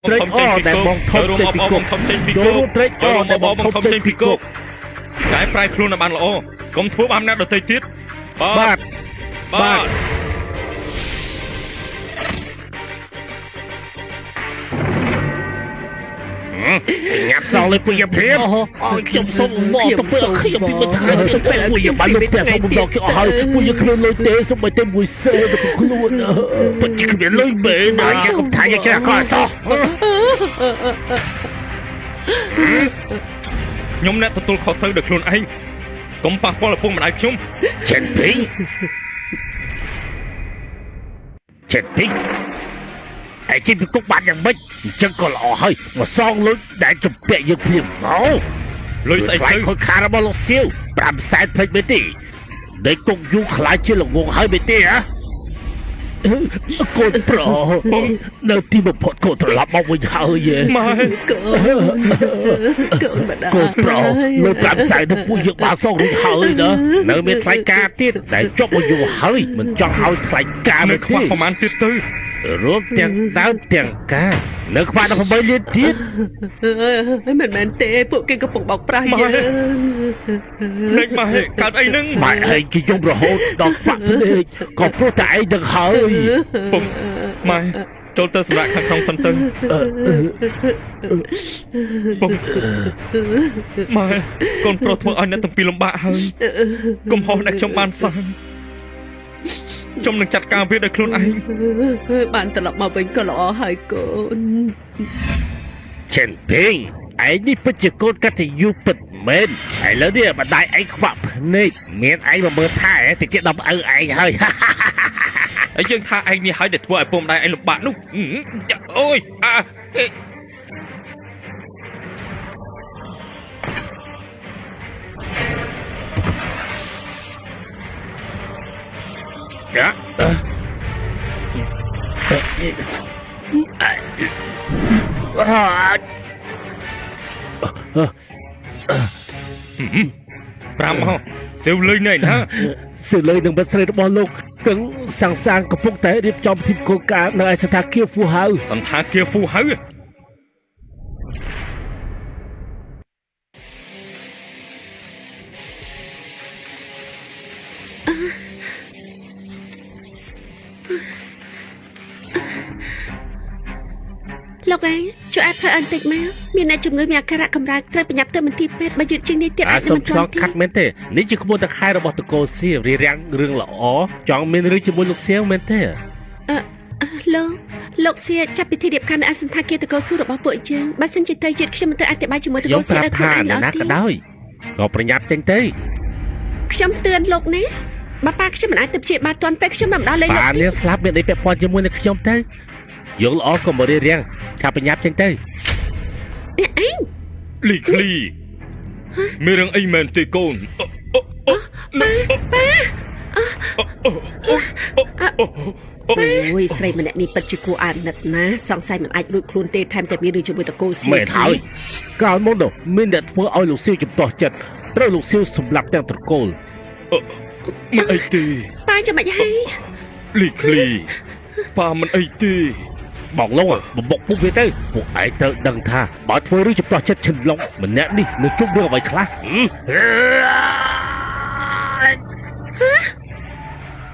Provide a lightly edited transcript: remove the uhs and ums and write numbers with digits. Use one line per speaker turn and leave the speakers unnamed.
ត្រេកអរដែលបងថប់ចេញពីគុកចូលត្រេកអរដែលបងថប់ចេញពីគុក
តែប្រែខ្លួនឲ្យបានល្អកុំធ្វើបានអ្នកដទៃទៀត
បាទញ៉ាំសងលើពុយភាពខ្ញុំសុំមកទៅពេលខ្ញុំពីមិនថ្ងៃពុយបានលោកតែសុំមកគេអស់ហើយពុយគ្មានលុយទេសុំឲ្យតែមួយសេទៅខ្លួនពុយគ្មានលុយបែរដល់ខ្ញុំថាយកគេអកសោះ
ខ្ញុំអ្នកទទួលខុសត្រូវដោយខ្លួនឯងកុំប៉ះពាល់ឪពុកម្ដាយខ្ញុំ
ចេតពីងឯជិះពីគុកបានយ៉ាងម៉េចអញ្ចឹងក៏ល្អហើយមកសងលុយដែលជំពាក់យើងភ្លាម
លុយស្អីទៅ
ខូចខាតរបស់លោកសៀវ5សែនពេចមែនទេដែលគុកយូរខ្លាចជាល្ងងហើយមែនទេហ៎កូនប្រុសនៅទីបំផុតកូនត្រឡប់មកវិញហើយ
ម៉ែ
កូនម្ដាយ
កូនប្រុសលើ5សែនទៅពួកយើងបានសងរួចហើយណានៅមានថ្លៃការទៀតដែលចុះមកយូរហើយមិនចង់ឲ្យថ្លៃការ
នៅខ្វះប្រហែលទៀតទៅ
រួមទាំងដើមទាំងការនៅខ្វះ18លានទៀត
មិនមែនទេពួកគេកំពុងបោកប្រាស់យើង
លេចម៉ែកើតអីហ្នឹង
ម៉ែឯងគេយំរហូតដល់ខ្វាក់ភ្នែកក៏ព្រោះតែឯងដឹងហើយ
ពុំម៉ែចូលទៅសម្រាប់ខាងក្នុងសិនទៅពុំម៉ែកូនប្រុសធ្វើឲ្យអ្នកទាំងពីរលំបាកហើយកុំហោះដែលខ្ញុំបានសាងខ្ញុំនឹងចាត់ការវាដោយខ្លួនឯង
បានត្រឡប់មកវិញក៏ល្អហើយកូន
ចិនពេងឯងនេះពិតជាកូនកតញ្ញូពិតមែនឥឡូវនេះម្ដាយឯងខ្វាក់ភ្នែកមានឯងមកមើលថែតិចទៀតដល់ឪឯងហើយ
ហើយយើងថាឯងនេះហើយដែលធ្វើឲ្យពុកម្ដាយឯងលំបាកនោះអូយ5ហោសៀវលុយណែណា
សៀវលុយនឹងបាត់ស្រីរបស់លោកកឹងសាងកំពុងតែរៀបចំពិធីគោលការណ៍នៅឯសន្តាគារហ្វូហៅ
លោកឯងជួយឲ្យផ្លូវអន្តិចមកមានអ្នកជំងឺមានអាការៈកម្រើកត្រូវប្រញាប់ទៅមន្ទីរពេទ្យបើយឺតជាងនេះទៀត
អាចនឹងមិនទាន់ខាត់មែនទេនេះជាក្បួនតខែរបស់តកូលសៀវរៀបរៀងរឿងល្អចង់មានរឿងជាមួយលោកសៀវមែនទេ
លោកសៀវចាប់ពិធីរៀបការនៅឯសន្តាគារតកូលសួររបស់ពួកយើងបើសិនជាទៅជាតិខ្ញុំមិនទៅអធិប្បាយជាមួយតកូលសៀវដល់ខ្លួនឯង
ណាក៏ដោយក៏ប្រញាប់ចេញទៅ
ខ្ញុំទឿនលោកណាបើប៉ាខ្ញុំមិនអាចទៅព្យាបាលទាន់ពេលខ្ញុំមិនដល់លេងលោក
ប៉ានាងស្លាប់មានអីពាក់ព័ន្ធជាមួយនឹងខ្ញុំទៅយកល្អកុំមករៀបរៀងឆាប់ប្រញាប់ចេញទៅ
អេ
លីឃ្លីមានរឿងអីមែនទេកូន
ប៉ាអូយស្រីម្នាក់នេះពិតជាគួរអាណិតណាសង្ស័យមិនអាចរួចខ្លួនទេថែមទាំងមានរឿងជាមួយតកូលសៀវ
មែនហើយកាលមុននោះមានអ្នកធ្វើឲ្យលោកសៀវចំទាស់ចិត្តត្រូវលោកសៀវសម្លាប់ទាំងត្រកូល
មិនអីទេ
ប៉ាចាំមិនហើយ
លីឃ្លីប៉ាមិនអីទេ
បងឡុងបំបុកពុកវាទៅពួកឯងត្រូវដឹងថាបើធ្វើរឿងចំទាស់ចិត្តឈិនឡុងម្នាក់នេះនឹងជួបរឿងអ្វីខ្លះ